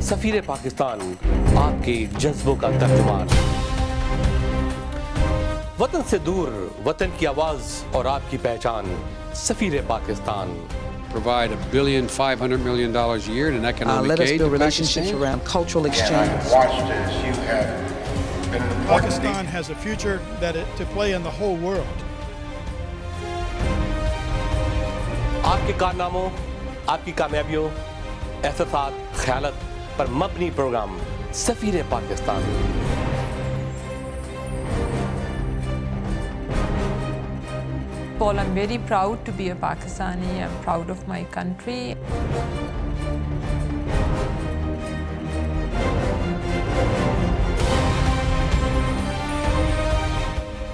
سفیر پاکستان آپ کے جذبوں کا ترجمان، وطن سے دور وطن کی آواز اور آپ کی پہچان، سفیر Pakistan. Provide $1.5 billion a year in economic let us aid build to relationships Pakistan. around cultural And exchange. I've watched as you have been an important Pakistan has a future to play in the whole world. آپ کے کارناموں، آپ کی کامیابیوں، احساسات، خیالات پر مبنی programme سفیر Pakistan. Paul, I'm very proud to be a Pakistani. I'm proud of my country.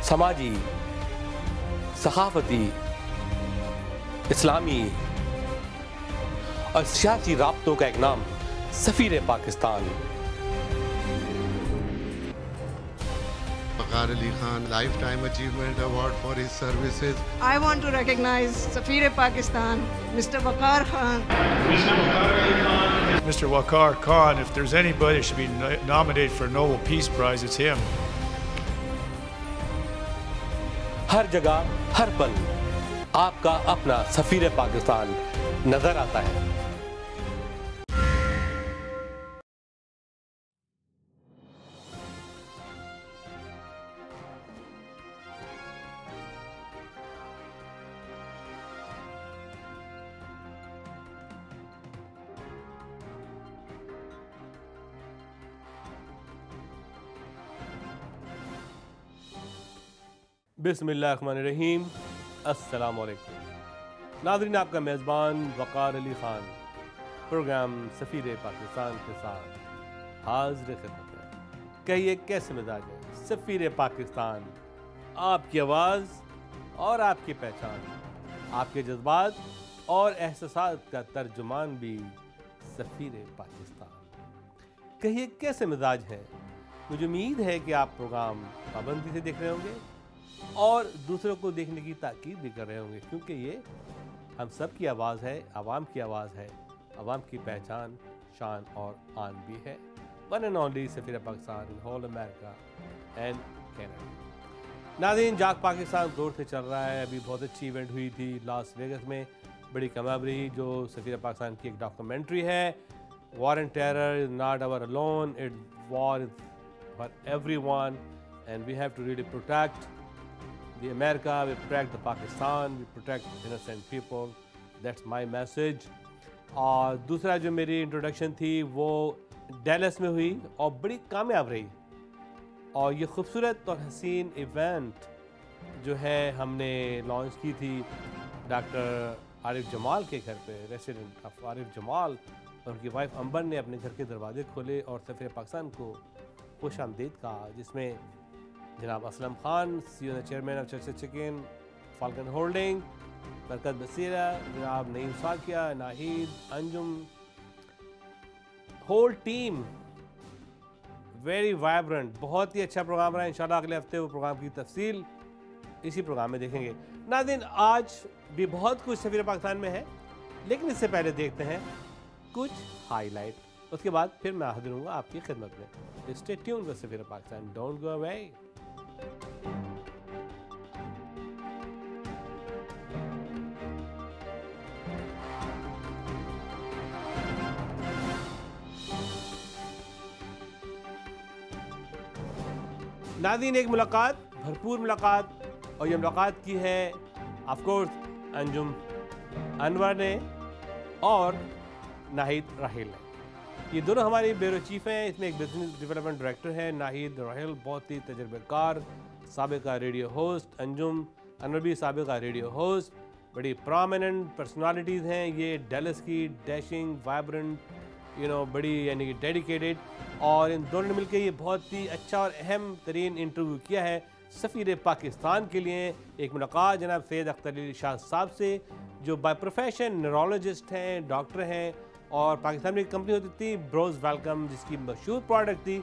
سماجی، ثقافتی، اسلامی اور سیاسی رابطوں کا ایک نام سفیر Pakistan. Waqar Ali Khan Lifetime Achievement Award for his services. I want to recognize Safir Pakistan, Mr. Waqar Khan. Mr. Waqar Khan, if there's anybody who should be nominated for a Nobel Peace Prize, it's him. ہر جگہ، ہر پل آپ کا اپنا سفیر پاکستان نظر آتا ہے. بسم اللہ الرحمن الرحیم. السلام علیکم ناظرین، آپ کا میزبان وقار علی خان پروگرام سفیر پاکستان کے ساتھ حاضر خدمت ہے. کہیے کیسے مزاج ہے؟ سفیر پاکستان، آپ کی آواز اور آپ کی پہچان، آپ کے جذبات اور احساسات کا ترجمان بھی سفیر پاکستان. کہیے کیسے مزاج ہے؟ مجھے امید ہے کہ آپ پروگرام پابندی سے دیکھ رہے ہوں گے اور دوسروں کو دیکھنے کی تاکید بھی کر رہے ہوں گے، کیونکہ یہ ہم سب کی آواز ہے، عوام کی آواز ہے، عوام کی پہچان، شان اور آن بھی ہے. ون اینڈ اونلی سفیر Pakistan in whole America and Canada. ناظرین، جاگ پاکستان زور سے چل رہا ہے. ابھی بہت اچھی ایونٹ ہوئی تھی لاس ویگس میں، بڑی کامیاب رہی، جو سفیر پاکستان کی ایک ڈاکومنٹری ہے. War and terror is not our alone, it's war for everyone and we have to really protect the America, we protect the Pakistan, we protect innocent people. That's my message. اور دوسرا جو میری introduction تھی وہ deals میں ہوئی اور بڑی کامیاب رہی. اور یہ خوبصورت اور حسین ایونٹ جو ہے ہم نے لانچ کی تھی ڈاکٹر عارف جمال کے گھر پہ. ریسیڈنٹ آف عارف جمال اور ان کی وائف امبر نے اپنے گھر کے دروازے کھولے اور سفیر پاکستان کو خوش آمدید کہا، جس میں جناب Aslam Khan, CEO chairman of Church Chicken Falcon Holding, Barkat Basira, جناب Naeem Sakia, Nahid, Anjum, whole team. Very vibrant, بہت ہی اچھا پروگرام رہا. انشاءاللہ اگلے ہفتے وہ پروگرام کی تفصیل اسی پروگرام میں دیکھیں گے. ناظرین، آج بھی بہت کچھ سفیر پاکستان میں ہے، لیکن اس سے پہلے دیکھتے ہیں کچھ ہائی لائٹ. اس کے بعد پھر میں حاضر ہوں گا آپ کی خدمت میں. اسٹے ٹیون ود سفیر پاکستان، ڈونٹ گو اوے. ناظرین، ایک ملاقات، بھرپور ملاقات، اور یہ ملاقات کی ہے آف کورس انجم انور نے اور ناہید راحیل نے. یہ دونوں ہماری بیورو چیف ہیں. اس میں ایک بزنس ڈیولپمنٹ ڈائریکٹر ہے ناہید راحیل، بہت ہی تجربہ کار، سابقہ ریڈیو ہوسٹ. انجم انور بھی سابقہ ریڈیو ہوسٹ. بڑی پرومیننٹ پرسنالٹیز ہیں یہ ڈیلس کی، ڈیشنگ، وائبرنٹ، بڑی یعنی کہ ڈیڈیکیٹڈ. اور ان دونوں نے مل کے یہ بہت ہی اچھا اور اہم ترین انٹرویو کیا ہے سفیر پاکستان کے لیے. ایک ملاقات جناب سید اختر علی شاہ صاحب سے، جو بائی پروفیشن نیورولوجسٹ ہیں، ڈاکٹر ہیں، اور پاکستان میں ایک کمپنی ہوتی تھی بروز ویلکم، جس کی مشہور پروڈکٹ تھی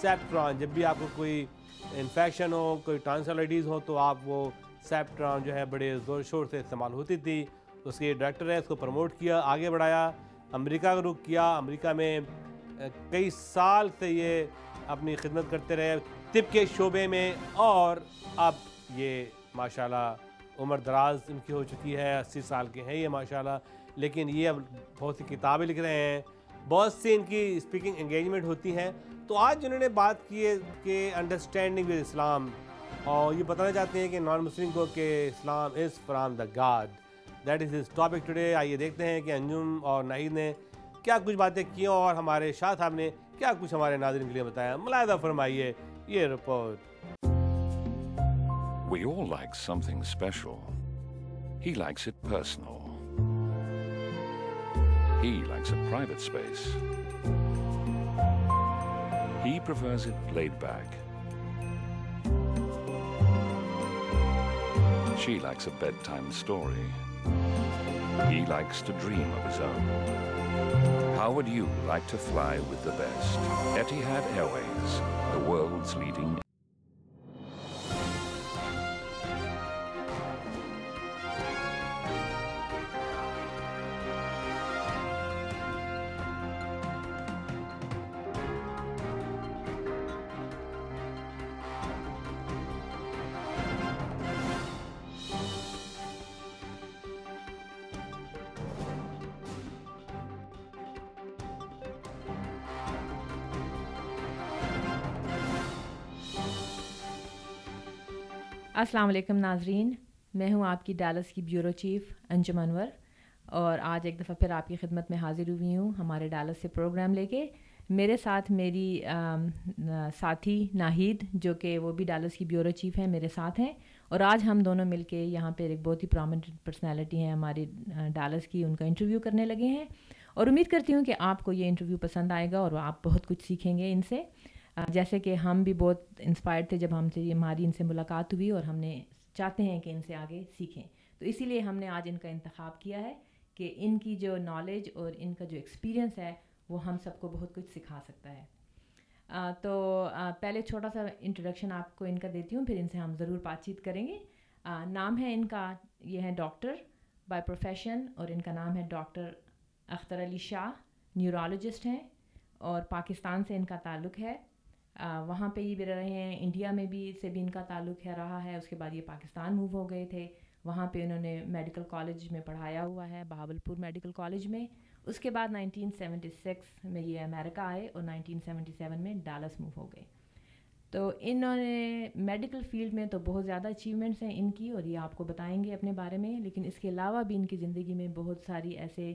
سیپٹران. جب بھی آپ کو کوئی انفیکشن ہو، کوئی ٹانسلائٹس ہو، تو آپ وہ سیپٹران جو ہے بڑے زور شور سے استعمال ہوتی تھی. اس کے ڈائریکٹر ہے، اس کو پروموٹ کیا، آگے بڑھایا، امریکہ کا رخ کیا. امریکہ میں کئی سال سے یہ اپنی خدمت کرتے رہے طب کے شعبے میں، اور اب یہ ماشاءاللہ عمر دراز ان کی ہو چکی ہے، 80 سال کے ہیں یہ ماشاءاللہ، لیکن یہ اب بہت سی کتابیں لکھ رہے ہیں، بہت سی ان کی اسپیکنگ انگیجمنٹ ہوتی ہیں. تو آج انہوں نے بات کی ہے کہ انڈرسٹینڈنگ ود اسلام، اور یہ بتانا چاہتے ہیں کہ نان مسلم کو کہ اسلام is from the God. That is his topic today. آئیے دیکھتے ہیں کہ انجم اور ناہید نے کیا کچھ باتیں کی اور ہمارے شاہ صاحب نے کیا کچھ ہمارے ناظرین کے لیے بتایا. ملاحظہ فرمائیے یہ report. We all like something special. He likes it personal. He likes a private space. He prefers it laid back. She likes a bedtime story. He likes to dream of his own. How would you like to fly with the best? Etihad Airways, the world's leading. السلام علیکم ناظرین، میں ہوں آپ کی dolls کی bureau chief انجم انور، اور آج ایک دفعہ پھر آپ کی خدمت میں حاضر ہوئی ہوں ہمارے ڈالس سے پروگرام لے کے. میرے ساتھ میری ساتھی ناہید، جو کہ وہ بھی ڈالس کی بیورو چیف ہیں، میرے ساتھ ہیں، اور آج ہم دونوں مل کے یہاں پہ ایک بہت ہی پرومیننٹ پرسنالٹی ہیں ہماری ڈالس کی، ان کا انٹرویو کرنے لگے ہیں، اور امید کرتی ہوں کہ آپ کو یہ انٹرویو پسند آئے گا اور آپ بہت کچھ سیکھیں گے ان سے. جیسے کہ ہم بھی بہت انسپائرڈ تھے جب ہماری ان سے ملاقات ہوئی، اور ہم نے چاہتے ہیں کہ ان سے آگے سیکھیں، تو اسی لیے ہم نے آج ان کا انتخاب کیا ہے کہ ان کی جو نالج اور ان کا جو ایکسپیرینس ہے وہ ہم سب کو بہت کچھ سکھا سکتا ہے. تو پہلے چھوٹا سا انٹروڈکشن آپ کو ان کا دیتی ہوں، پھر ان سے ہم ضرور بات چیت کریں گے. نام ہے ان کا، یہ ہے ڈاکٹر بائی پروفیشن، اور ان کا نام ہے ڈاکٹر اختر علی شاہ. نیورولوجسٹ ہیں اور پاکستان سے ان کا تعلق ہے. وہاں پہ یہ بھی رہے ہیں، انڈیا میں بھی سے بھی ان کا تعلق رہا ہے. اس کے بعد یہ پاکستان موو ہو گئے تھے، وہاں پہ انہوں نے میڈیکل کالج میں پڑھایا ہوا ہے، بہاولپور میڈیکل کالج میں. اس کے بعد 1976 میں یہ امریکہ آئے اور 1977 میں ڈالس موو ہو گئے. تو انہوں نے میڈیکل فیلڈ میں تو بہت زیادہ اچیومنٹس ہیں ان کی، اور یہ آپ کو بتائیں گے اپنے بارے میں، لیکن اس کے علاوہ بھی ان کی زندگی میں بہت ساری ایسے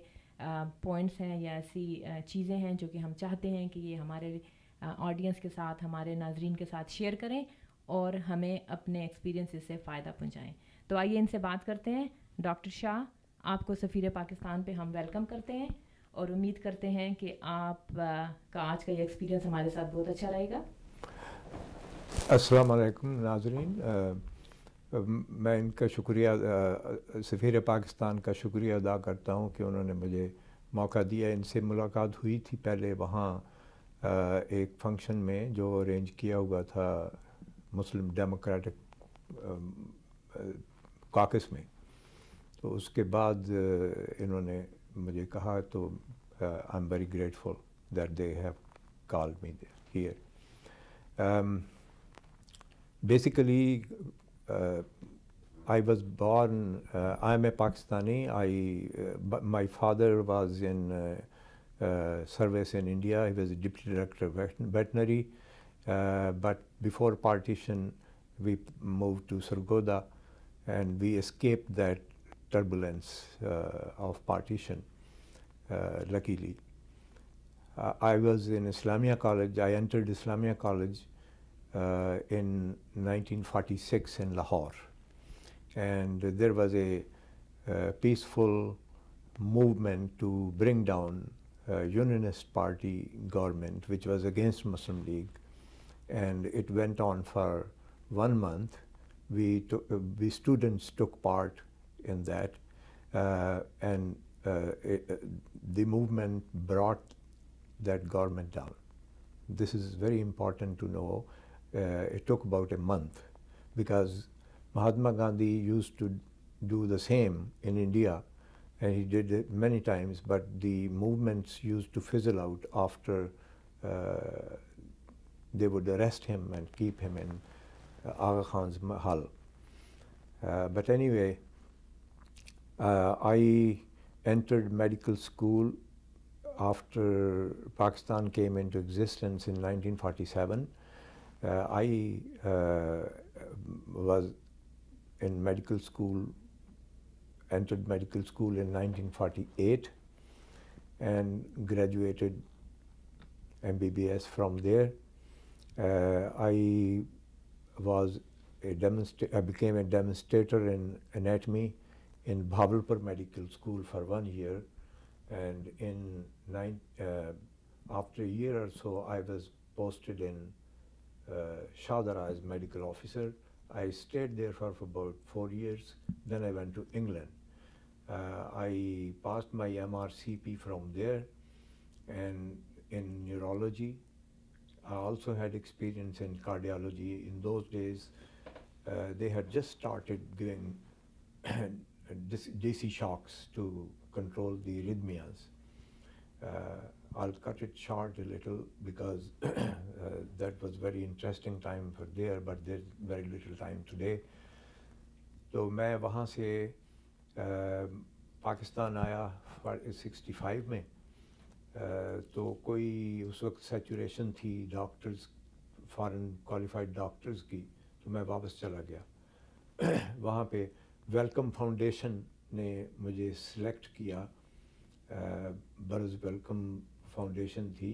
پوائنٹس ہیں یا ایسی چیزیں ہیں جو کہ ہم چاہتے ہیں کہ یہ ہمارے آڈینس کے ساتھ، ہمارے ناظرین کے ساتھ شیئر کریں اور ہمیں اپنے ایکسپیرینس سے فائدہ پہنچائیں. تو آئیے ان سے بات کرتے ہیں. ڈاکٹر شاہ، آپ کو سفیر پاکستان پہ ہم ویلکم کرتے ہیں، اور امید کرتے ہیں کہ آپ کا آج کا یہ ایکسپیرینس ہمارے ساتھ بہت اچھا رہے گا. السلام علیکم ناظرین. میں ان کا شکریہ، سفیر پاکستان کا شکریہ ادا کرتا ہوں کہ انہوں نے مجھے موقع دیا. ان سے ملاقات ہوئی تھی پہلے وہاں ایک فنکشن میں جو ارینج کیا ہوا تھا مسلم ڈیموکریٹک کاکس میں. تو اس کے بعد انہوں نے مجھے کہا، تو I am very grateful that they have called me here. Basically I was born, I am a Pakistani. My father was in service in India. He was a deputy director of veterinary. But before partition, we moved to Sargodha, and we escaped that turbulence of partition, luckily. I was in Islamia College. I entered Islamia College in 1946 in Lahore. And there was a peaceful movement to bring down Unionist Party government, which was against Muslim League, and it went on for 1 month. We students took part in that, and the movement brought that government down. This is very important to know. It took about a month, because Mahatma Gandhi used to do the same in India, and he did it many times, but the movements used to fizzle out after they would arrest him and keep him in Aga Khan's Mahal. But anyway, I entered medical school after Pakistan came into existence in 1947. I was in medical school, entered medical school in 1948 and graduated MBBS from there. I became a demonstrator in anatomy in Bhavalpur Medical School for 1 year, and after a year or so I was posted in Shadara as medical officer. I stayed there for about 4 years. Then I went to England. I passed my MRCP from there, and in neurology. I also had experience in cardiology. In those days, they had just started giving DC shocks to control the arrhythmias. I'll cut it short a little because that was very interesting time for there, but there's very little time today. تو میں وہاں سے پاکستان آیا 65 میں. تو کوئی اس وقت saturation تھی ڈاکٹرز، فارن کوالیفائڈ ڈاکٹرز کی، تو میں واپس چلا گیا. وہاں پہ ویلکم فاؤنڈیشن نے مجھے سلیکٹ کیا. برز ویلکم فاؤنڈیشن تھی،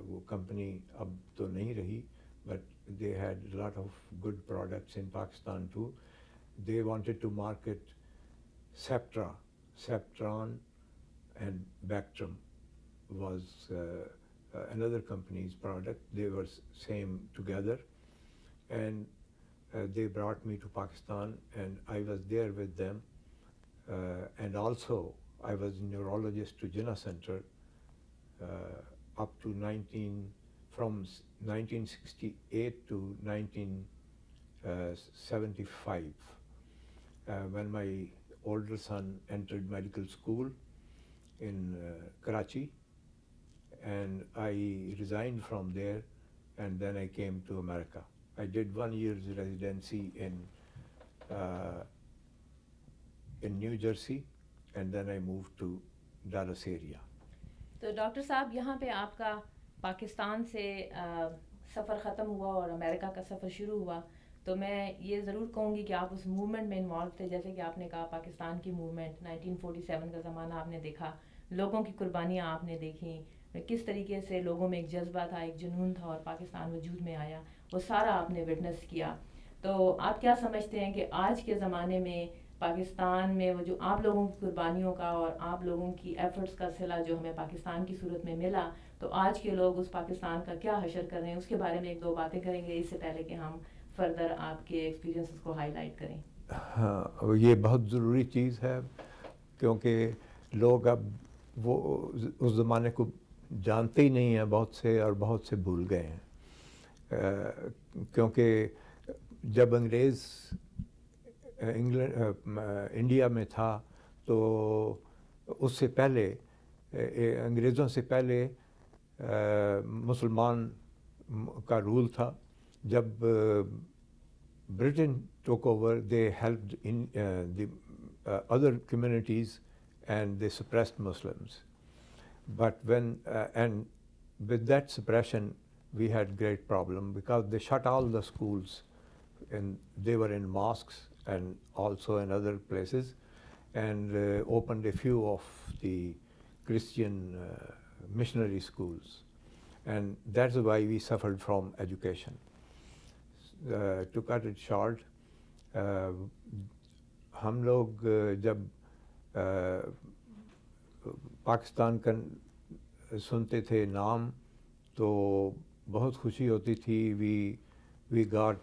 وہ کمپنی اب تو نہیں رہی، but they had lot of good products in Pakistan too. They wanted to market Septra, Septron and Bactrum was another company's product. They were same together, and they brought me to Pakistan, and I was there with them. And also I was neurologist to Jinnah Center up to from 1968 to 1975. When my older son entered medical school in Karachi, and I resigned from there, and then I came to America. I did 1 year's residency in New Jersey, and then I moved to Dallas area. تو doctor صاحب یہاں پہ آپ کا پاکستان سے سفر ختم ہوا اور امریکہ کا سفر شروع ہوا، تو میں یہ ضرور کہوں گی کہ آپ اس موومنٹ میں انوالو تھے. جیسے کہ آپ نے کہا پاکستان کی موومنٹ 1947 کا زمانہ آپ نے دیکھا، لوگوں کی قربانیاں آپ نے دیکھیں، کس طریقے سے لوگوں میں ایک جذبہ تھا، ایک جنون تھا، اور پاکستان وجود میں آیا، وہ سارا آپ نے وٹنس کیا. تو آپ کیا سمجھتے ہیں کہ آج کے زمانے میں پاکستان میں وہ جو آپ لوگوں کی قربانیوں کا اور آپ لوگوں کی ایفرٹس کا صلہ جو ہمیں پاکستان کی صورت میں ملا، تو آج کے لوگ اس پاکستان کا کیا حشر کر رہے ہیں، اس کے بارے میں 1-2 باتیں کریں گے اس سے پہلے کہ ہم فردر آپ کے ایکسپیرینسز کو ہائی لائٹ کریں. ہاں، یہ بہت ضروری چیز ہے، کیونکہ لوگ اب وہ اس زمانے کو جانتے ہی نہیں ہیں بہت سے، اور بہت سے بھول گئے ہیں. کیونکہ جب انگریز انڈیا میں تھا تو اس سے پہلے، انگریزوں سے پہلے مسلمان کا رول تھا. جب برٹن ٹوک over, they helped in the other communities and they suppressed Muslims. But and with that suppression, we had great problem because they shut all the schools, and they were in mosques and also in other places, and opened a few of the Christian missionary schools, and that's why we suffered from education. To cut it short, ہم لوگ جب پاکستان کا سنتے تھے نام تو بہت خوشی ہوتی تھی. We got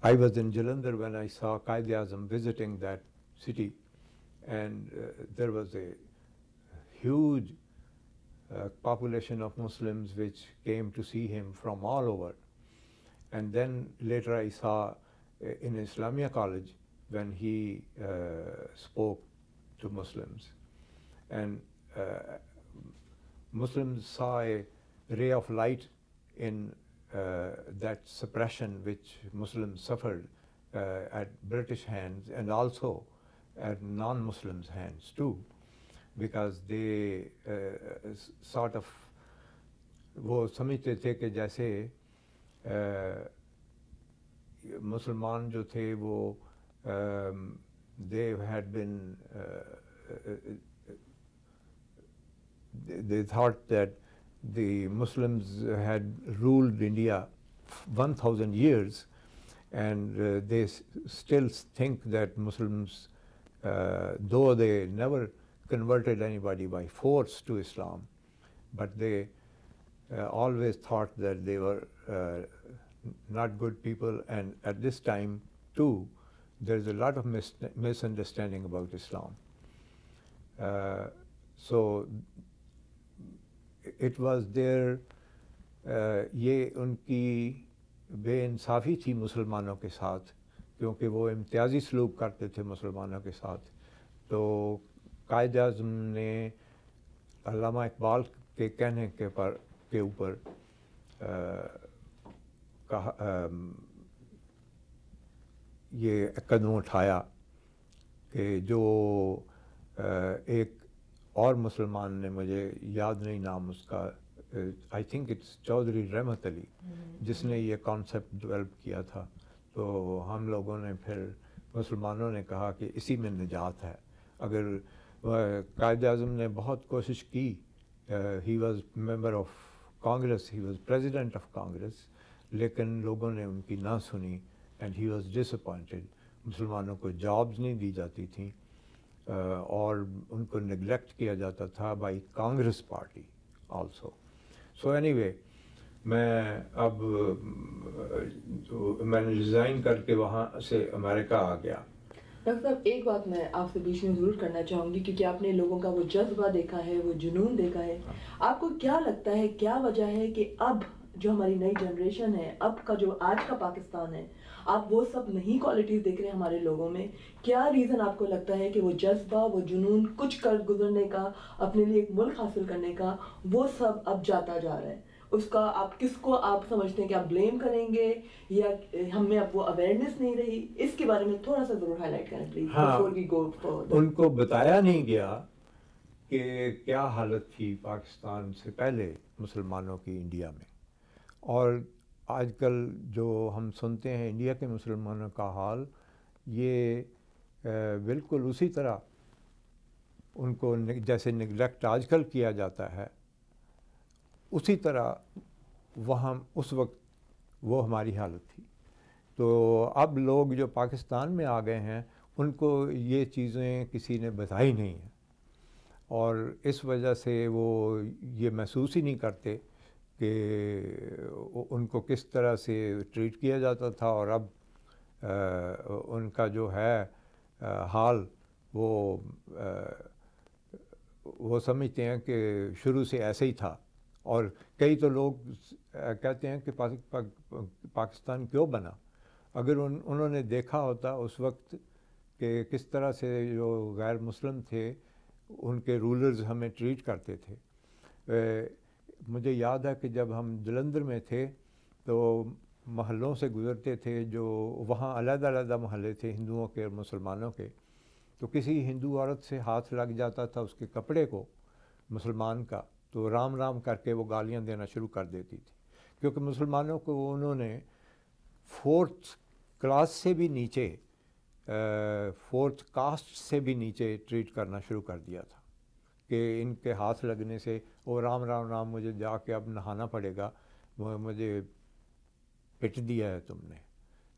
I was in Jalandhar when I saw Quaid-e-Azam visiting that city, and there was a huge population of Muslims which came to see him from all over. And then later I saw in Islamia College when he spoke to Muslims. and Muslims saw a ray of light in that suppression which Muslims suffered at British hands and also at non-Muslims' hands too, because they sort of وہ سمجھتے تھے کہ جیسے مسلمان جو تھے وہ they had been they thought that the Muslims had ruled India 1000 years, and they still think that Muslims, though they never converted anybody by force to Islam, but they always thought that they were not good people. And at this time too, there's a lot of misunderstanding about Islam. So it was their یہ ان کی بے انصافی تھی مسلمانوں کے ساتھ، کیونکہ وہ امتیازی سلوک کرتے تھے مسلمانوں کے ساتھ. تو قائد اعظم نے علامہ اقبال کے کہنے کے اوپر یہ قدم اٹھایا کہ جو ایک اور مسلمان نے، مجھے یاد نہیں نام اس کا، I think it's Chaudhry Rahmat Ali, جس نے یہ کانسیپٹ ڈیولپ کیا تھا. تو ہم لوگوں نے پھر مسلمانوں نے کہا کہ اسی میں نجات ہے. اگر قائد اعظم نے بہت کوشش کی، he was member of Congress, he was president of Congress, لیکن لوگوں نے ان کی نہ سنی and he was disappointed. مسلمانوں کو جابز نہیں دی جاتی تھیں اور ان کو نگلیکٹ کیا جاتا تھا by Congress party also. So any way میں اب میں نے ریزائن کر کے وہاں سے امریکہ آ گیا. ڈاکٹر صاحب ایک بات میں آپ سے بیچ میں ضرور کرنا چاہوں گی، کیونکہ آپ نے لوگوں کا وہ جذبہ دیکھا ہے، وہ جنون دیکھا ہے. آپ کو کیا لگتا ہے کیا وجہ ہے کہ اب جو ہماری نئی جنریشن ہے، اب کا جو آج کا پاکستان ہے، آپ وہ سب نہیں کوالٹیز دیکھ رہے ہیں ہمارے لوگوں میں؟ کیا ریزن آپ کو لگتا ہے کہ وہ جذبہ، وہ جنون، کچھ کر گزرنے کا، اپنے لیے ایک ملک حاصل کرنے کا، وہ سب اب جاتا جا رہا ہے؟ اس کا آپ کس کو آپ سمجھتے ہیں کہ آپ بلیم کریں گے، یا ہم میں اب وہ اویئرنیس نہیں رہی؟ اس کے بارے میں تھوڑا سا ضرور ہائی لائٹ کریں پلیز. ہاں، ان کو بتایا نہیں گیا کہ کیا حالت تھی پاکستان سے پہلے مسلمانوں کی انڈیا میں، اور آج کل جو ہم سنتے ہیں انڈیا کے مسلمانوں کا حال، یہ بالکل اسی طرح ان کو جیسے نگلیکٹ آج کل کیا جاتا ہے، اسی طرح وہاں اس وقت وہ ہماری حالت تھی. تو اب لوگ جو پاکستان میں آ گئے ہیں ان کو یہ چیزیں کسی نے بتائی نہیں ہیں، اور اس وجہ سے وہ یہ محسوس ہی نہیں کرتے کہ ان کو کس طرح سے ٹریٹ کیا جاتا تھا، اور اب ان کا جو ہے حال وہ سمجھتے ہیں کہ شروع سے ایسے ہی تھا. اور کئی تو لوگ کہتے ہیں کہ پاکستان کیوں بنا؟ اگر انہوں نے دیکھا ہوتا اس وقت کہ کس طرح سے جو غیر مسلم تھے ان کے رولرز ہمیں ٹریٹ کرتے تھے. مجھے یاد ہے کہ جب ہم جلندھر میں تھے تو محلوں سے گزرتے تھے، جو وہاں علیحدہ علیحدہ محلے تھے ہندوؤں کے اور مسلمانوں کے، تو کسی ہندو عورت سے ہاتھ لگ جاتا تھا اس کے کپڑے کو مسلمان کا، تو رام رام کر کے وہ گالیاں دینا شروع کر دیتی تھی، کیونکہ مسلمانوں کو انہوں نے 4th کلاس سے بھی نیچے، 4th کاسٹ سے بھی نیچے ٹریٹ کرنا شروع کر دیا تھا کہ ان کے ہاتھ لگنے سے وہ رام رام رام مجھے جا کے اب نہانا پڑے گا، مجھے پٹ دیا ہے تم نے.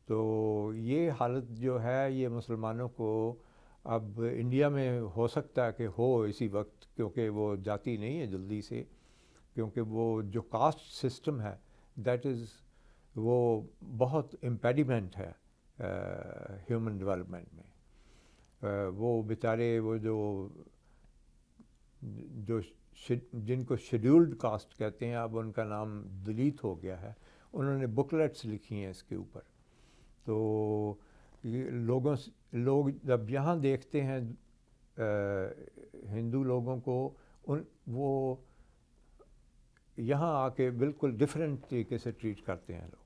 تو یہ حالت جو ہے یہ مسلمانوں کو اب انڈیا میں ہو سکتا ہے کہ ہو اسی وقت، کیونکہ وہ جاتی نہیں ہے جلدی سے، کیونکہ وہ جو کاسٹ سسٹم ہے دیٹ از وہ بہت امپیڈیمنٹ ہے ہیومن ڈیولپمنٹ میں. وہ بیچارے وہ جو جن کو شیڈیولڈ کاسٹ کہتے ہیں، اب ان کا نام دلیت ہو گیا ہے، انہوں نے بکلیٹس لکھی ہیں اس کے اوپر. تو لوگ جب یہاں دیکھتے ہیں ہندو لوگوں کو کے بالکل ڈفرینٹ طریقے سے ٹریٹ کرتے ہیں لوگ،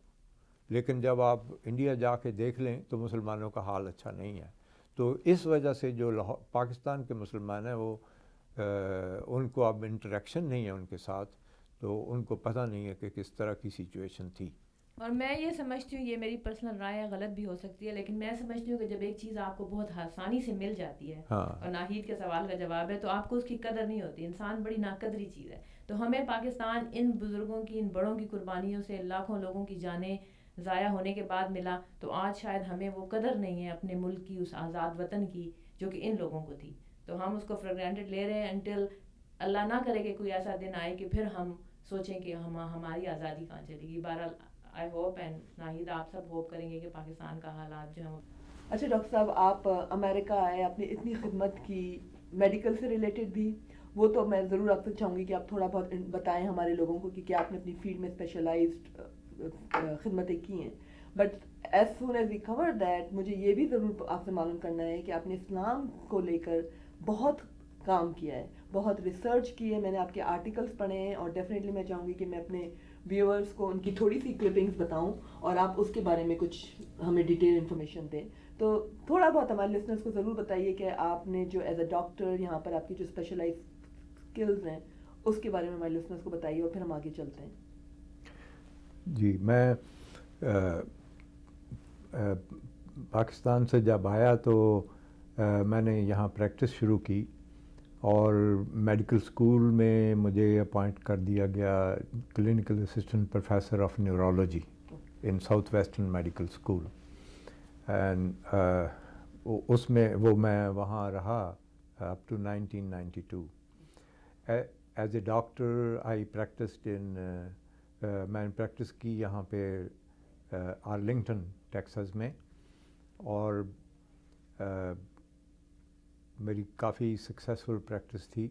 لیکن جب آپ انڈیا جا کے دیکھ لیں تو مسلمانوں کا حال اچھا نہیں ہے. تو اس وجہ سے جو پاکستان کے مسلمان ہیں وہ ان کو اب انٹریکشن نہیں ہے ان کے ساتھ، تو ان کو پتہ نہیں ہے کہ کس طرح کی سچویشن تھی. اور میں یہ سمجھتی ہوں، یہ میری پرسنل رائے ہے، غلط بھی ہو سکتی ہے، لیکن میں سمجھتی ہوں کہ جب ایک چیز آپ کو بہت آسانی سے مل جاتی ہے، اور ناہید کے سوال کا جواب ہے، تو آپ کو اس کی قدر نہیں ہوتی. انسان بڑی ناقدری چیز ہے. تو ہمیں پاکستان ان بزرگوں کی، ان بڑوں کی قربانیوں سے لاکھوں لوگوں کی جانیں ضائع ہونے کے بعد ملا، تو آج شاید ہمیں وہ قدر نہیں ہے اپنے ملک کی، اس آزاد وطن کی جو کہ ان لوگوں کو تھی. تو ہم اس کو فار گرانٹیڈ لے رہے ہیں انٹل اللہ نہ کرے کہ کوئی ایسا دن آئے کہ پھر ہم سوچیں کہ ہماری آزادی کہاں چلے گی. بہرحال آئی ہوپ اینڈ ناہید آپ سب ہوپ کریں گے کہ پاکستان کا حالات جو ہیں. اچھا ڈاکٹر صاحب، آپ امریکہ آئے، آپ نے اتنی خدمت کی میڈیکل سے ریلیٹڈ بھی، وہ تو میں ضرور آپ سے چاہوں گی کہ آپ تھوڑا بہت بتائیں ہمارے لوگوں کو کہ کیا آپ نے اپنی فیلڈ میں اسپیشلائزڈ خدمتیں کی ہیں. But as soon as we cover that, مجھے یہ بھی ضرور آپ سے معلوم کرنا ہے کہ آپ نے اسلام کو لے کر بہت کام کیا ہے، بہت ریسرچ کی ہے. میں نے آپ کے آرٹیکلس پڑھے ہیں، اور ڈیفینیٹلی میں چاہوں گی کہ میں اپنے ویورز کو ان کی تھوڑی سی کلپنگس بتاؤں اور آپ اس کے بارے میں کچھ ہمیں ڈیٹیل انفارمیشن دیں. تو تھوڑا بہت ہمارے لسنرس کو ضرور بتائیے کہ آپ نے جو ایز اے ڈاکٹر یہاں پر آپ کی جو اسپیشلائز اسکلز ہیں اس کے بارے میں ہمارے لسنرس کو بتائیے، اور پھر ہم آگے چلتے ہیں. جی، میں پاکستان سے جب آیا تو میں نے یہاں پریکٹس شروع کی، اور میڈیکل اسکول میں مجھے اپوائنٹ کر دیا گیا clinical assistant professor of neurology in Southwestern medical school. And اس میں میں وہاں رہا up to 1992. As a doctor I practised میں نے پریکٹس کی یہاں پہ آرلنگٹن ٹیکساس میں، اور میری کافی سکسیزفل پریکٹس تھی.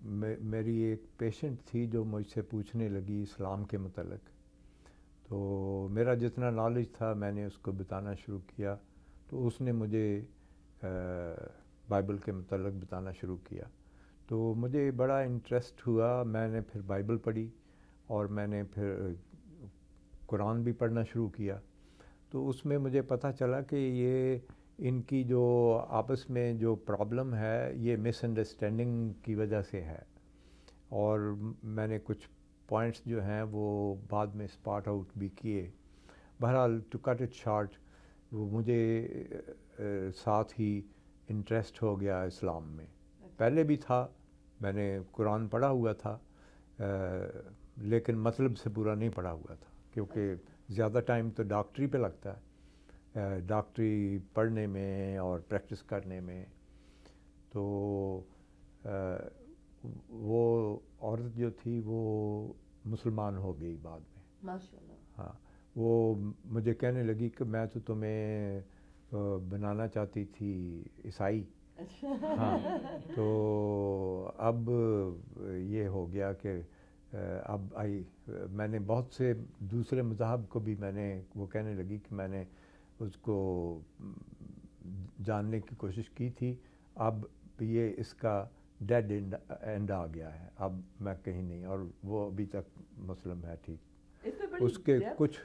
میری ایک پیشنٹ تھی جو مجھ سے پوچھنے لگی اسلام کے متعلق، تو میرا جتنا نالج تھا میں نے اس کو بتانا شروع کیا. تو اس نے مجھے بائبل کے متعلق بتانا شروع کیا، تو مجھے بڑا انٹرسٹ ہوا. میں نے پھر بائبل پڑھی، اور میں نے پھر قرآن بھی پڑھنا شروع کیا. تو اس میں مجھے پتہ چلا کہ یہ ان کی جو آپس میں جو پرابلم ہے یہ مس انڈرسٹینڈنگ کی وجہ سے ہے. اور میں نے کچھ پوائنٹس جو ہیں وہ بعد میں اسپاٹ آؤٹ بھی کیے. بہرحال ٹو کٹ اٹ شارٹ، وہ مجھے ساتھ ہی انٹرسٹ ہو گیا اسلام میں. پہلے بھی تھا، میں نے قرآن پڑھا ہوا تھا، لیکن مطلب سے پورا نہیں پڑھا ہوا تھا، کیونکہ زیادہ ٹائم تو ڈاکٹری پہ لگتا ہے، ڈاکٹری پڑھنے میں اور پریکٹس کرنے میں. تو وہ عورت جو تھی وہ مسلمان ہو گئی بعد میں، ماشاءاللہ. ہاں، وہ مجھے کہنے لگی کہ میں تو تمہیں بنانا چاہتی تھی عیسائی. ہاں، تو اب یہ ہو گیا کہ اب میں نے بہت سے دوسرے مذاہب کو بھی وہ کہنے لگی کہ میں نے اس کو جاننے کی کوشش کی تھی. اب یہ اس کا ڈیڈ اینڈ آ گیا ہے، اب میں کہیں نہیں، اور وہ ابھی تک مسلم ہے. ٹھیک، اس کے کچھ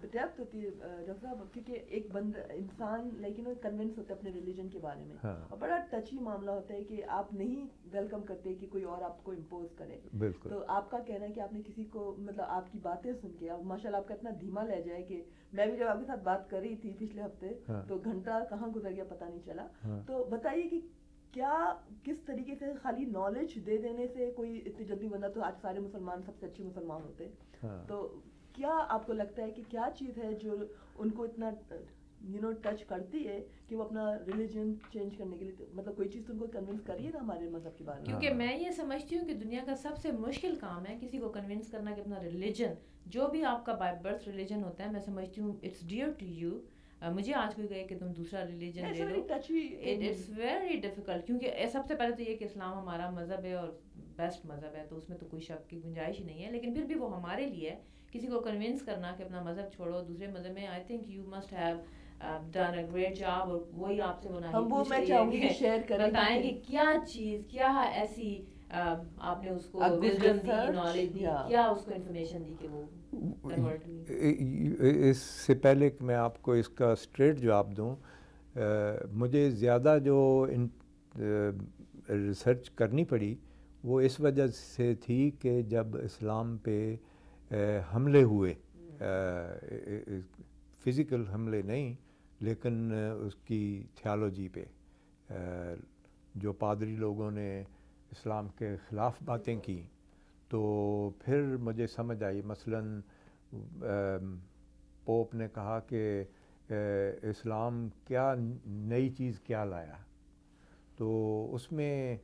ڈیپتھ ہوتی ہے ڈاکٹر صاحب، کیونکہ ایک بندہ انسان لیکن وہ کنونس ہوتا ہے اپنے ریلیجن کے بارے میں، اور بڑا ٹچی معاملہ ہوتا ہے کہ آپ نہیں ویلکم کرتے کہ کوئی اور آپ کو امپوز کرے. بالکل. تو آپ کا کہنا ہے کہ آپ نے کسی کو، مطلب آپ کی باتیں سن کے، اب ماشاء اللہ آپ کا اتنا دھیما لے جائے کہ میں بھی جب آپ کے ساتھ بات کر رہی تھی پچھلے ہفتے تو گھنٹہ کہاں گزر گیا پتہ نہیں چلا. تو بتائیے کہ کیا کس طریقے سے خالی نالج دے دینے سے کوئی اتنی جلدی بندہ، تو آج سارے مسلمان سب سے اچھے مسلمان ہوتے، تو کیا آپ کو لگتا ہے کہ کیا چیز ہے جو ان کو اتنا ٹچ کرتی ہے کہ وہ اپنا ریلیجن چینج کرنے کے لیے، مطلب کوئی چیز تو ان کو کنونس کریے نا ہمارے مذہب کے بارے میں؟ کیونکہ میں یہ سمجھتی ہوں کہ دنیا کا سب سے مشکل کام ہے کسی کو کنونس کرنا کہ اپنا ریلیجن، جو بھی آپ کا بائی برتھ ریلیجن ہوتا ہے، میں سمجھتی ہوں اٹس ڈیئر ٹو یو. مجھے آج کوئی کہے کہ تم دوسرا ریلیجن لے لو، اٹس ویری ڈیفیکلٹ. کیونکہ سب سے پہلے تو یہ کہ اسلام ہمارا مذہب ہے اور بیسٹ مذہب ہے، تو اس میں تو کوئی شک کی گنجائش ہی نہیں ہے. لیکن پھر بھی وہ ہمارے لیے ہے کسی کو کنونس کرنا کہ اپنا مذہب چھوڑو دوسرے مذہب میں. I think you must have done a great job. اور وہی آپ سے بتائیں کہ کیا چیز، کیا ایسی آپ نے اس کو آپ کو وزڈم دی research نالج دی یا کیا اس کو انفارمیشن دی کہ وہ کنورٹ ہوئی؟ اس سے پہلے کہ میں آپ کو اس کا اسٹریٹ جواب دوں، مجھے زیادہ جو ریسرچ کرنی پڑی وہ اس وجہ سے تھی کہ جب اسلام پہ حملے ہوئے، فزیکل حملے نہیں لیکن اس کی تھیالوجی پہ، جو پادری لوگوں نے اسلام کے خلاف باتیں کی، تو پھر مجھے سمجھ آئی مثلاً پوپ نے کہا کہ اسلام کیا نئی چیز کیا لایا، تو اس میں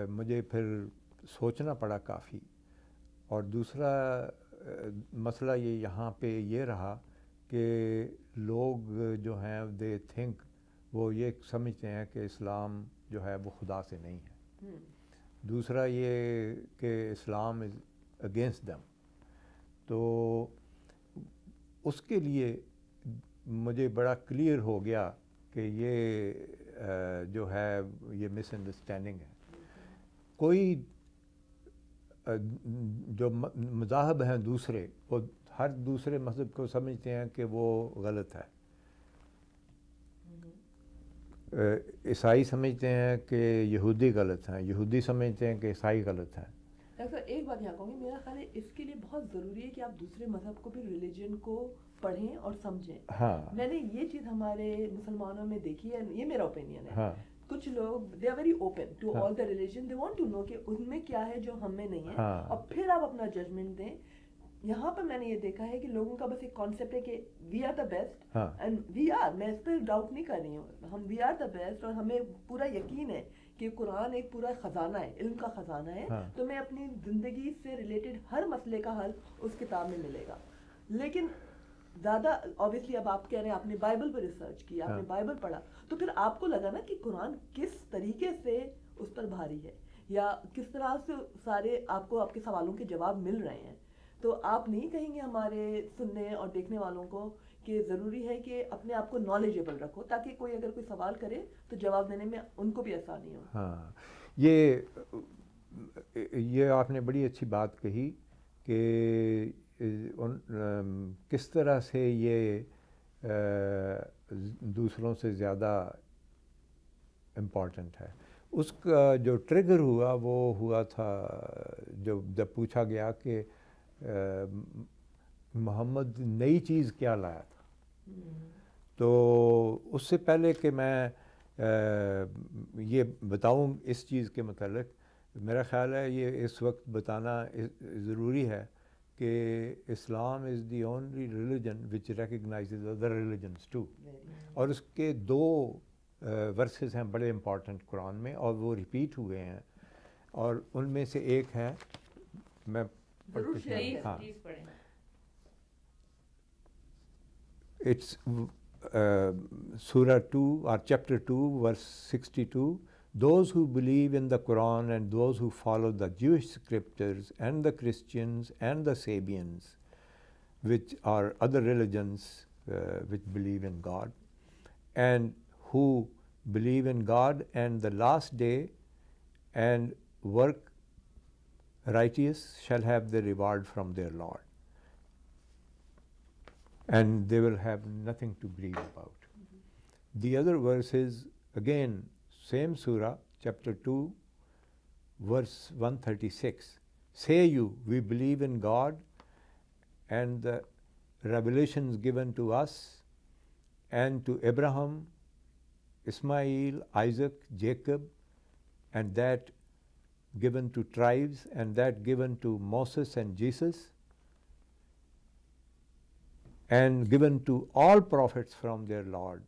مجھے پھر سوچنا پڑا کافی. اور دوسرا مسئلہ یہاں پہ یہ رہا کہ لوگ جو ہیں دے تھنک، وہ یہ سمجھتے ہیں کہ اسلام جو ہے وہ خدا سے نہیں ہے. دوسرا یہ کہ اسلام از اگینسٹ دم. تو اس کے لیے مجھے بڑا کلیئر ہو گیا کہ یہ جو ہے یہ مس انڈرسٹینڈنگ ہے. کوئی جو مذاہب ہیں دوسرے، وہ ہر دوسرے مذہب کو سمجھتے ہیں کہ وہ غلط ہے. عیسائی سمجھتے ہیں کہ یہودی غلط ہیں، یہودی سمجھتے ہیں کہ عیسائی غلط ہیں. ڈاکٹر ایک بات یہاں کہوں گی، میرا خیال ہے اس کے لیے بہت ضروری ہے کہ آپ دوسرے مذہب کو بھی، ریلیجن کو پڑھیں اور سمجھیں. ہاں، میں نے یہ چیز ہمارے مسلمانوں میں دیکھی ہے، یہ میرا اوپینین ہے. ہاں، کچھ لوگ they are very open to all the religion, they want to know کہ ان میں کیا ہے جو ہم میں نہیں ہے، اور پھر آپ اپنا ججمنٹ دیں. یہاں پر میں نے یہ دیکھا ہے کہ لوگوں کا بس ایک کانسیپٹ ہے کہ we are the best and we are, میں اس پہ ڈاؤٹ نہیں کر رہی ہوں، ہم وی آر دا بیسٹ اور ہمیں پورا یقین ہے کہ قرآن ایک پورا خزانہ ہے، علم کا خزانہ ہے. تو میں اپنی زندگی سے ریلیٹڈ ہر مسئلے کا حل اس کتاب میں ملے گا. لیکن زیادہ آبویسلی اب آپ کہہ رہے ہیں آپ نے بائبل پہ ریسرچ کی، آپ نے بائبل پڑھا، تو پھر آپ کو لگا نا کہ قرآن کس طریقے سے اس پر بھاری ہے، یا کس طرح سے سارے آپ کو آپ کے سوالوں کے جواب مل رہے ہیں. تو آپ نہیں کہیں گے ہمارے سننے اور دیکھنے والوں کو کہ ضروری ہے کہ اپنے آپ کو نالجیبل رکھو تاکہ کوئی اگر کوئی سوال کرے تو جواب دینے میں ان کو بھی آسانی ہو؟ ہاں، یہ آپ نے بڑی اچھی بات کہی کہ کس طرح سے یہ دوسروں سے زیادہ امپورٹنٹ ہے. اس کا جو ٹریگر ہوا وہ ہوا تھا جب پوچھا گیا کہ محمد نئی چیز کیا لایا تھا. تو اس سے پہلے کہ میں یہ بتاؤں اس چیز کے متعلق، میرا خیال ہے یہ اس وقت بتانا ضروری ہے کہ اسلام is the only religion which recognises other religions too. اور اس کے دو ورسز ہیں بڑے امپورٹنٹ قرآن میں، اور وہ ریپیٹ ہوئے ہیں، اور ان میں سے ایک ہے، میں ہاں، اٹس سورہ 2 اور chapter 2 verse 62. Those who believe in the Quran and those who follow the Jewish scriptures and the Christians and the Sabians, which are other religions which believe in God, and who believe in God and the last day and work righteous shall have the reward from their Lord, and they will have nothing to grieve about. The other verse is again same surah, chapter 2, verse 136. Say you, we believe in God and the revelations given to us and to Abraham, Ismail, Isaac, Jacob, and that given to tribes, and that given to Moses and Jesus, and given to all prophets from their Lord.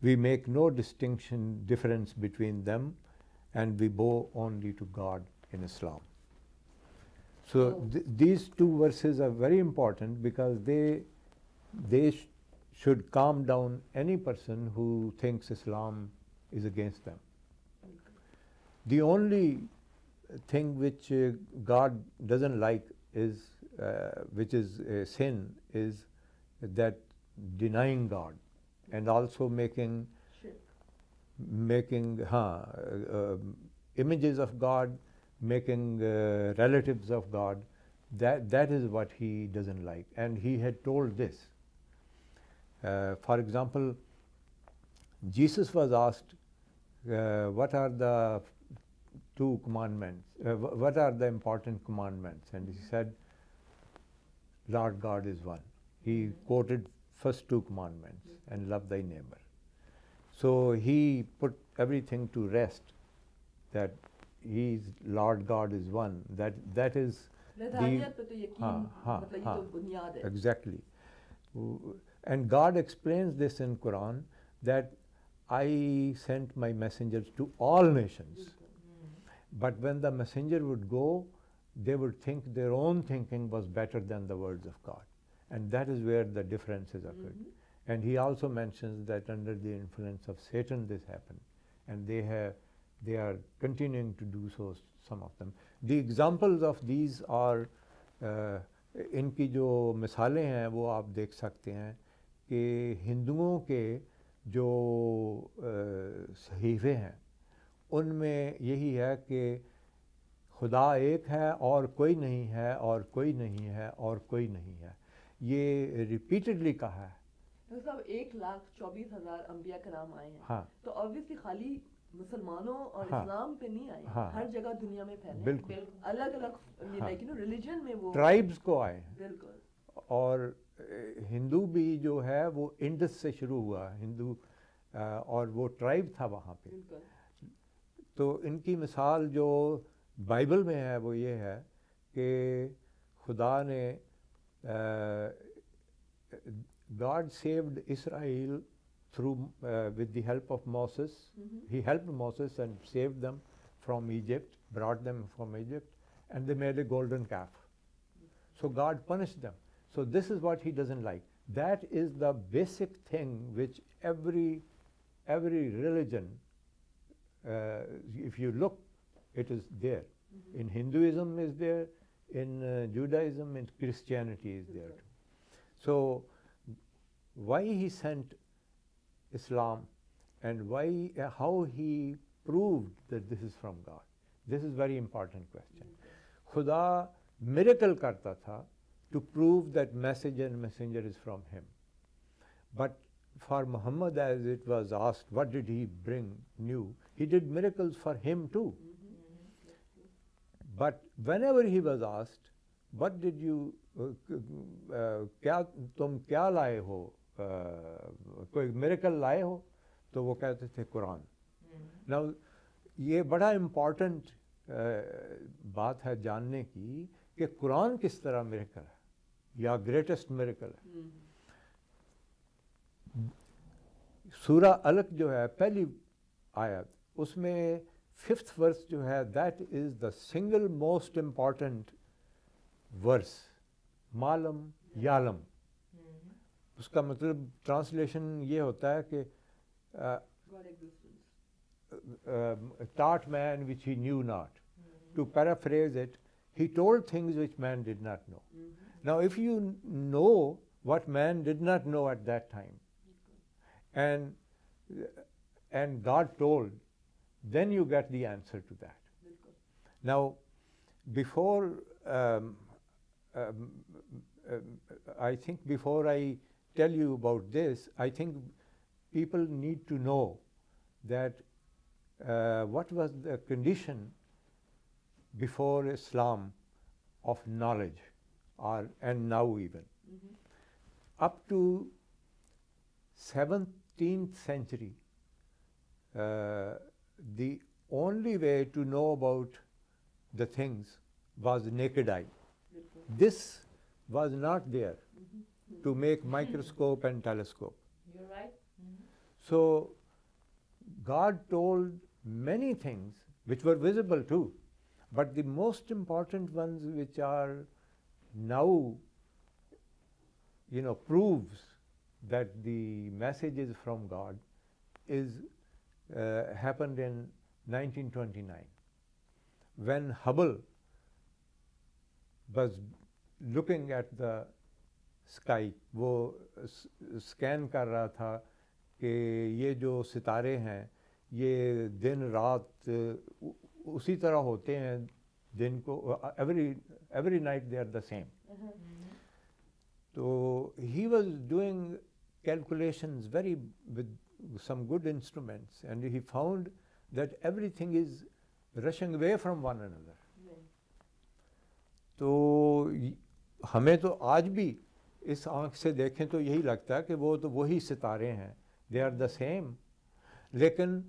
We make no difference between them, and we bow only to God in Islam. So these two verses are very important because they should calm down any person who thinks Islam is against them. The only thing which God doesn't like is, which is a sin, is that denying God and also making making images of God, making relatives of God. That is what he doesn't like. And he had told this. For example, Jesus was asked, what are the two commandments? What are the important commandments? And he said, Lord God is one. He quoted first two commandments, and love thy neighbor. So he put everything to rest, that Lord God is one. That is exactly. And God explains this in Quran, that I sent my messengers to all nations. But when the messenger would go, they would think their own thinking was better than the words of God. And that is where the differences occurred. And he also mentions that under the influence of Satan this happened. And they are continuing to do so, some of them. The examples of these are, ان کی جو مثالیں ہیں وہ آپ دیکھ سکتے ہیں کہ ہندوؤں کے جو صحیفے ہیں ان میں یہی ہے کہ خدا ایک ہے اور کوئی نہیں ہے اور کوئی نہیں ہے اور کوئی نہیں ہے. یہ ریپیٹڈلی کہا ہے. صاحب 1,24,000 انبیاء کرام آئے ہیں, تو obviously خالی مسلمانوں اور اسلام پہ نہیں آئے, ہر جگہ دنیا میں پھیلے, بالکل الگ الگ ریلیجن میں وہ ٹرائبس کو آئے ہیں. بالکل. اور ہندو بھی جو ہے وہ انڈس سے شروع ہوا ہندو, اور وہ ٹرائب تھا وہاں پہ. تو ان کی مثال جو بائبل میں ہے وہ یہ ہے کہ خدا نے God saved Israel through with the help of Moses. He helped Moses and saved them from Egypt, brought them from Egypt, and they made a golden calf. So God punished them. So this is what he doesn't like. That is the basic thing which every religion, if you look, it is there. In Hinduism is there, in Judaism, in Christianity is there too. So why he sent Islam and how he proved that this is from God? This is very important question. Khuda miracle karta tha to prove that message and messenger is from him. But for Muhammad, as it was asked, what did he bring new? He did miracles for him too. But whenever he was asked, what did you, تم کیا لائے ہو, کوئی miracle لائے ہو, تو وہ کہتے تھے قرآن. Now یہ بڑا امپورٹنٹ بات ہے جاننے کی کہ قرآن کس طرح میریکل ہے یا گریٹسٹ میریکل ہے. سورہ علق جو ہے پہلی آیت, اس میں 5th ورس جو ہے, that is the single most important verse. معلم یعلم, اس کا مطلب ٹرانسلیشن یہ ہوتا ہے کہ taught man which he knew not. To paraphrase it, he told things which man did not know. Now if you know what man did not know at that time, and God told, then you get the answer to that. Now before I think before I tell you about this, I think people need to know that what was the condition before Islam of knowledge, and now even. Up to 17th century, the only way to know about the things was naked eye. This was not there to make microscope and telescope. You're right. So God told many things which were visible too, but the most important ones which are now, proves that the message is from God is happened in 1929 when Hubble was looking at the sky. وہ scan کر رہا تھا کہ یہ جو ستارے ہیں یہ دن رات اسی طرح ہوتے ہیں، دن کو every night they are the same. تو he was doing calculations with some good instruments, and he found that everything is rushing away from one another. تو ہمیں تو آج بھی اس آنکھ سے دیکھیں تو یہی لگتا ہے کہ وہ تو وہی ستارے ہیں، they are the same. لیکن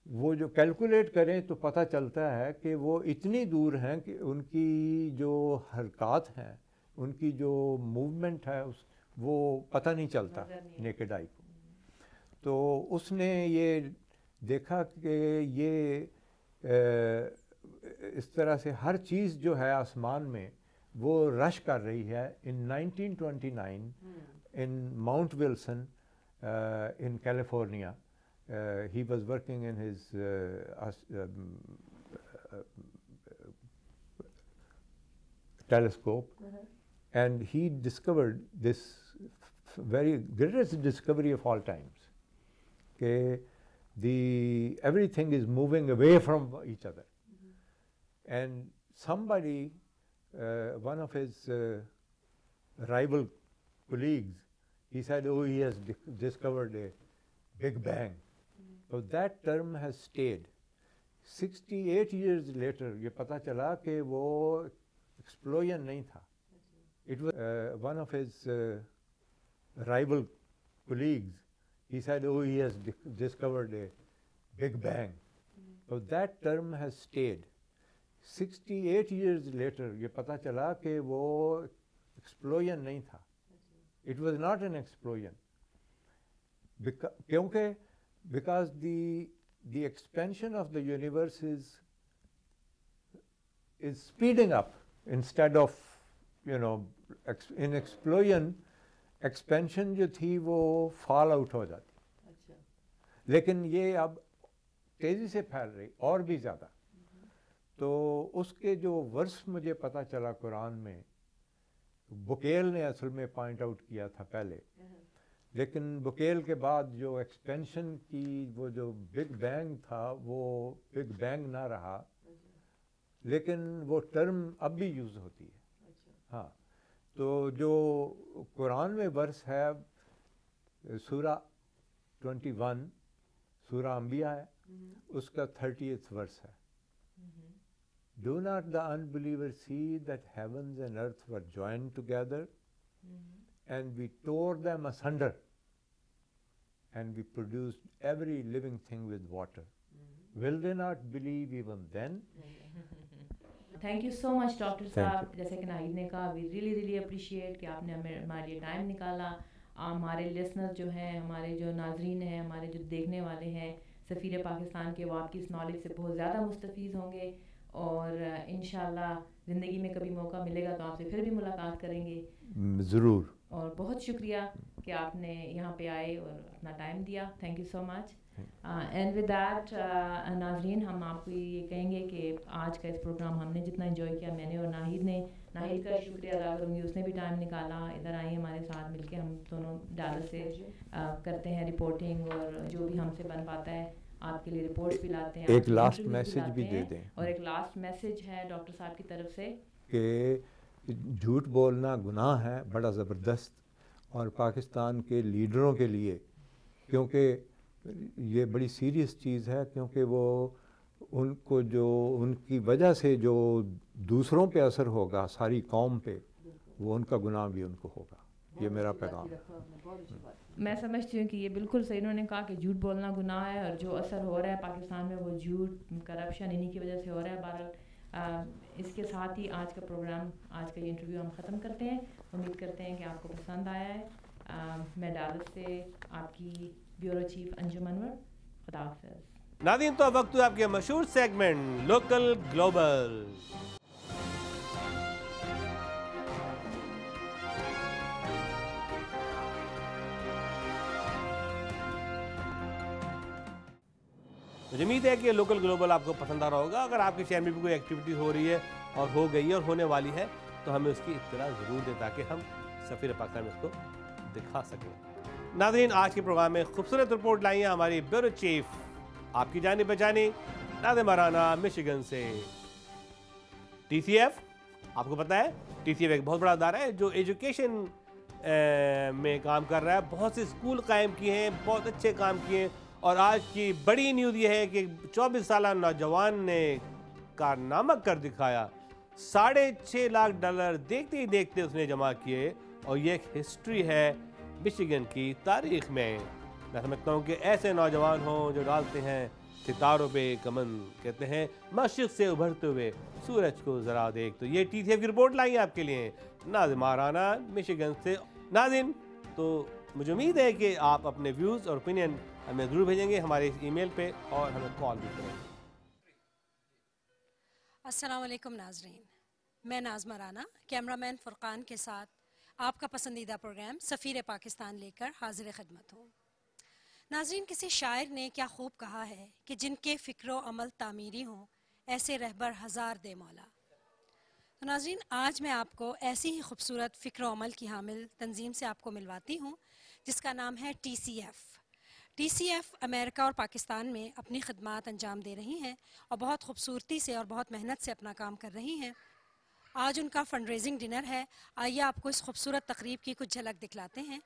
وہ جو کیلکولیٹ کریں تو پتہ چلتا ہے کہ وہ اتنی دور ہیں کہ ان کی جو حرکات ہیں، ان کی جو موومنٹ ہے وہ پتہ نہیں چلتا نیکڈ آئی کو. تو اس نے یہ دیکھا کہ یہ اس طرح سے ہر چیز جو ہے آسمان میں وہ رش کر رہی ہے. In 1929 in Mount Wilson in California, he was working in his telescope, and he discovered this very greatest discovery of all times, that everything is moving away from each other. And somebody, one of his rival colleagues, he said, oh, he has discovered a Big Bang. So that term has stayed. 68 years later, یہ پتہ چلا کہ وہ explosion نہیں تھا. It was one of his rival colleagues. He said, oh, he has discovered a Big Bang. So that term has stayed. 68 years later, یہ پتہ چلا کہ وہ explosion نہیں تھا. It was not an explosion. Because the expansion of the universe is speeding up instead of, in explosion, expansion جو تھی وہ fall out ہو جاتی. لیکن یہ اب تیزی سے پھیل رہی اور بھی زیادہ. تو اس کے جو ورس مجھے پتہ چلا قرآن میں، بکیل نے اصل میں پوائنٹ آؤٹ کیا تھا پہلے، لیکن بکیل کے بعد جو ایکسپینشن کی وہ جو بگ بینگ تھا وہ بگ بینگ نہ رہا، لیکن وہ ٹرم اب بھی یوز ہوتی ہے. ہاں، تو جو قرآن میں ورس ہے سورہ 21 سورہ انبیاء ہے، اس کا 30th ورس ہے. Do not the unbelievers see that heavens and earth were joined together, and we tore them asunder, and we produced every living thing with water? Will they not believe even then? Thank you so much doctor صاحب. جیسے کہ ناہید نے کہا، we really appreciate کہ آپ نے ہمارے لیے ٹائم نکالا. ہمارے لسنر جو ہیں، ہمارے جو ناظرین ہیں، ہمارے جو دیکھنے والے ہیں سفیر پاکستان کے، وہ آپ کی اس نالج سے بہت زیادہ مستفید ہوں گے، اور انشاءاللہ زندگی میں کبھی موقع ملے گا تو آپ سے پھر بھی ملاقات کریں گے ضرور. اور بہت شکریہ کہ آپ نے یہاں پہ آئے اور اپنا ٹائم دیا. Thank you so much. And with that ناظرین، ہم آپ کو یہ کہیں گے کہ آج کا اس پروگرام ہم نے جتنا انجوائے کیا، میں نے اور ناہید کا شکریہ ادا کروں گی. اس نے بھی ٹائم نکالا، ادھر آئی ہمارے ساتھ مل کے. ہم دونوں ڈالس سے کرتے ہیں رپورٹنگ، اور جو بھی ہم سے بن پاتا ہے آپ کے لیے رپورٹس بھی لاتے ہیں. ایک لاسٹ میسج بھی دے دیں. اور ایک لاسٹ میسج ہے ڈاکٹر صاحب کی طرف سے کہ جھوٹ بولنا گناہ ہے بڑا زبردست، اور پاکستان کے لیڈروں کے لیے، کیونکہ یہ بڑی سیریس چیز ہے، کیونکہ وہ ان کو جو ان کی وجہ سے جو دوسروں پہ اثر ہوگا، ساری قوم پہ، وہ ان کا گناہ بھی ان کو ہوگا. یہ میرا پیغام ہے. میں سمجھتی ہوں کہ یہ بالکل صحیح. انہوں نے کہا کہ جھوٹ بولنا گناہ ہے، اور جو اثر ہو رہا ہے پاکستان میں وہ جھوٹ، کرپشن انہی کی وجہ سے ہو رہا ہے. بہرحال اس کے ساتھ ہی آج کا پروگرام، آج کا یہ انٹرویو ہم ختم کرتے ہیں. امید کرتے ہیں کہ آپ کو پسند آیا ہے. میں ڈالس سے آپ کی بیورو چیف انجم انور. خدا حافظ. ناظرین، تو وقت آپ کے مشہور سیگمنٹ لوکل گلوبل. مجھے امید ہے کہ لوکل گلوبل آپ کو پسند آ رہا ہوگا. اگر آپ کے شہر میں بھی کوئی ایکٹیویٹی ہو رہی ہے اور ہو گئی ہے اور ہونے والی ہے تو ہمیں اس کی اطلاع ضرور دیں تاکہ ہم سفیر پاکستان میں اس کو دکھا سکیں. ناظرین آج کے پروگرام میں خوبصورت رپورٹ لائی ہیں ہماری بیورو چیف آپ کی جانی پہچانی ناظم رانا مشیگن سے. ٹی سی ایف آپ کو پتہ ہے ٹی سی ایف ایک بہت بڑا ادارہ ہے جو ایجوکیشن میں کام کر رہا ہے. بہت سے اسکول قائم کیے ہیں, بہت اچھے کام کیے ہیں, اور آج کی بڑی نیوز یہ ہے کہ 24 سالہ نوجوان نے کارنامہ کر دکھایا. $6.5 لاکھ دیکھتے ہی دیکھتے اس نے جمع کیے, اور یہ ایک ہسٹری ہے مشیگن کی تاریخ میں. میں سمجھتا ہوں کہ ایسے نوجوان ہوں جو ڈالتے ہیں ستاروں پہ کمن, کہتے ہیں مشرق سے ابھرتے ہوئے سورج کو ذرا دیکھ. تو یہ ٹی سی ایف کی رپورٹ لائی آپ کے لیے ناظم رانا مشیگن سے. ناظرین تو مجھے امید ہے کہ آپ اپنے ویوز اور اوپینین ہمیں ضرور بھیجیں گے ہمارے اس ای میل پہ, اور ہمیں کال بھی کریں گے. السلام علیکم ناظرین, میں ناظمہ رانا کیمرہ مین فرقان کے ساتھ آپ کا پسندیدہ پروگرام سفیر پاکستان لے کر حاضر خدمت ہوں. ناظرین, کسی شاعر نے کیا خوب کہا ہے کہ جن کے فکر و عمل تعمیری ہوں ایسے رہبر ہزار دے مولا. تو ناظرین, آج میں آپ کو ایسی ہی خوبصورت فکر و عمل کی حامل تنظیم سے آپ کو ملواتی ہوں جس کا نام ہے T C F. T C F امریکہ اور پاکستان میں اپنی خدمات انجام دے رہی ہیں اور بہت خوبصورتی سے اور بہت محنت سے اپنا کام کر رہی ہیں. آج ان کا فنڈ ریزنگ ڈنر ہے. آئیے آپ کو اس خوبصورت تقریب کی کچھ جھلک دکھلاتے ہیں.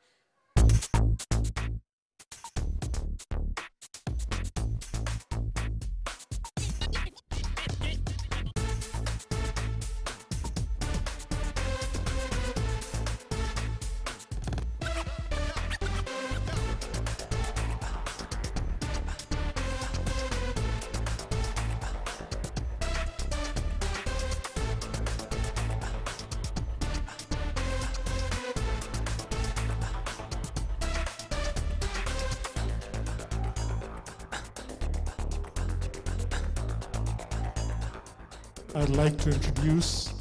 I'd like to introduce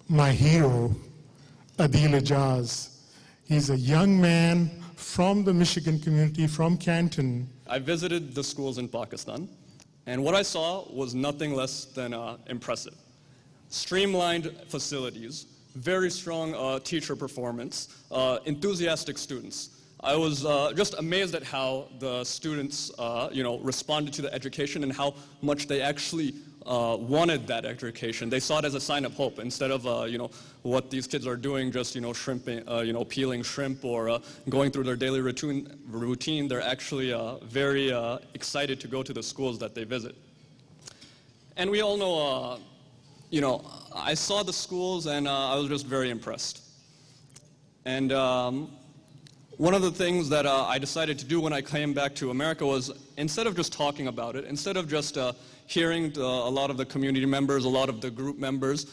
my hero, Adil Ijaz. He's a young man from the Michigan community, from Canton. I visited the schools in Pakistan, and what I saw was nothing less than impressive. Streamlined facilities, very strong teacher performance, enthusiastic students. I was just amazed at how the students, responded to the education and how much they actually wanted that education. They saw it as a sign of hope instead of, what these kids are doing, just, shrimping, peeling shrimp or going through their daily routine. They're actually very excited to go to the schools that they visit. And we all know, I saw the schools and I was just very impressed. And one of the things that I decided to do when I came back to America was, instead of just talking about it, instead of just hearing a lot of the community members, a lot of the group members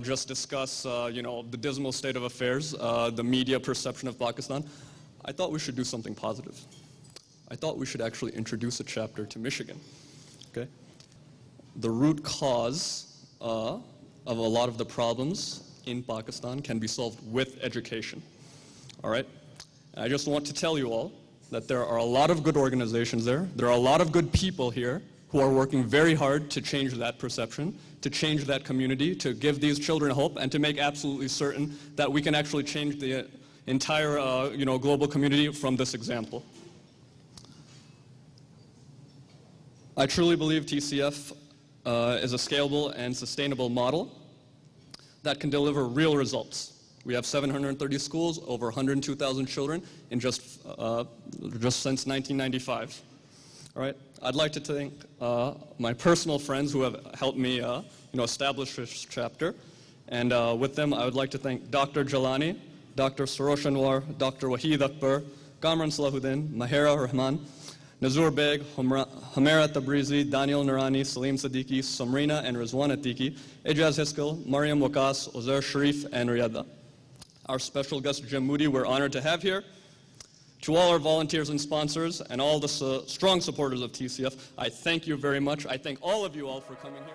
just discuss, the dismal state of affairs, the media perception of Pakistan, I thought we should do something positive. I thought we should actually introduce a chapter to Michigan, okay? The root cause of a lot of the problems in Pakistan can be solved with education, all right? I just want to tell you all that there are a lot of good organizations there. There are a lot of good people here who are working very hard to change that perception, to change that community, to give these children hope, and to make absolutely certain that we can actually change the entire, global community from this example. I truly believe TCF is a scalable and sustainable model that can deliver real results. We have 730 schools, over 102,000 children in just since 1995. All right. I'd like to thank my personal friends who have helped me, establish this chapter, and with them, I would like to thank Dr. Jalani, Dr. Sarosh Anwar, Dr. Waheed Akbar, Kamran Salahuddin, Mahera Rahman, Nazur Beg, Humera Tabrizi, Daniel Nurani, Salim Siddiqui, Samrina and Rizwan Atiqui, Ijaz Hiskal, Mariam Waqas, Ozair Sharif, and Riyadha. Our special guest, Jim Moody, we're honored to have here. To all our volunteers and sponsors and all the strong supporters of TCF, I thank you very much. I thank all of you all for coming here.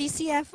TCF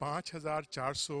5,400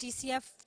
TCF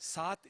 7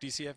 TCF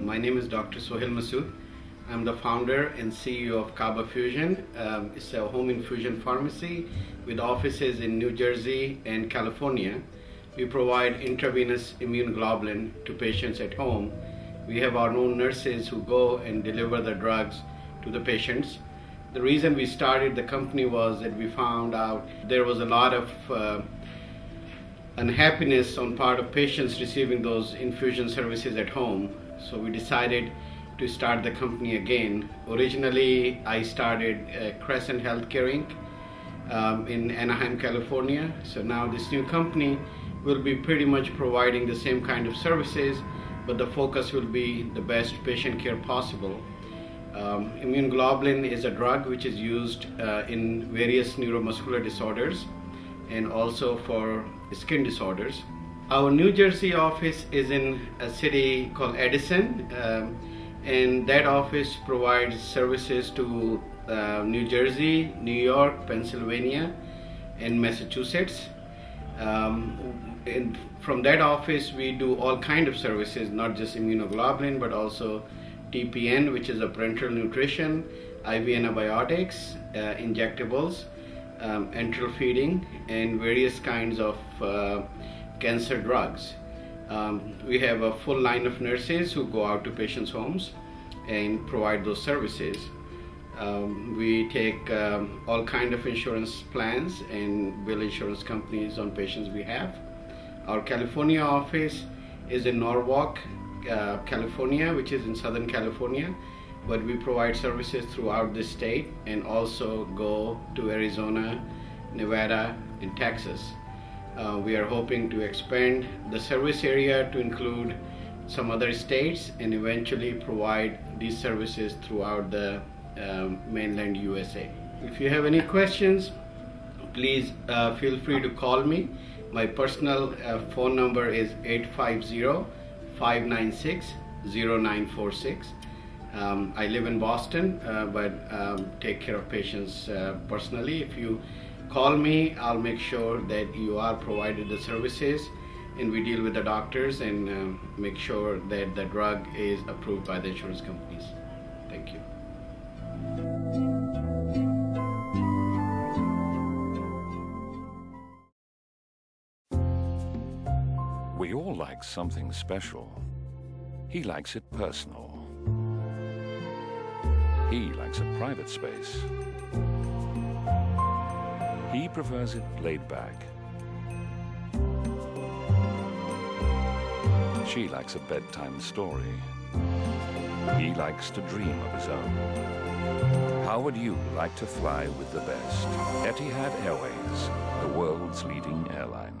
My name is Dr. Sohail Masood. I'm the founder and CEO of Kaaba Fusion. It's a home infusion pharmacy with offices in New Jersey and California. We provide intravenous immune globulin to patients at home. We have our own nurses who go and deliver the drugs to the patients. The reason we started the company was that we found out there was a lot of unhappiness on part of patients receiving those infusion services at home. So we decided to start the company again. Originally, I started Crescent Healthcare Inc. In Anaheim, California. So now this new company will be pretty much providing the same kind of services, but the focus will be the best patient care possible. Immunoglobulin is a drug which is used in various neuromuscular disorders and also for skin disorders. Our New Jersey office is in a city called Edison, and that office provides services to New Jersey, New York, Pennsylvania, and Massachusetts. And from that office, we do all kinds of services, not just immunoglobulin, but also TPN, which is a parenteral nutrition, IV antibiotics, injectables, enteral feeding, and various kinds of cancer drugs. We have a full line of nurses who go out to patients' homes and provide those services. We take all kinds of insurance plans and bill insurance companies on patients' behalf. Our California office is in Norwalk, California, which is in Southern California, but we provide services throughout the state and also go to Arizona, Nevada, and Texas. We are hoping to expand the service area to include some other states and eventually provide these services throughout the mainland USA. If you have any questions, please feel free to call me. My personal phone number is 850-596-0946. I live in Boston, but take care of patients personally. If you call me, I'll make sure that you are provided the services, and we deal with the doctors and make sure that the drug is approved by the insurance companies. Thank you. We all like something special. He likes it personal. He likes a private space. He prefers it laid back. She likes a bedtime story. He likes to dream of his own. How would you like to fly with the best? Etihad Airways, the world's leading airline.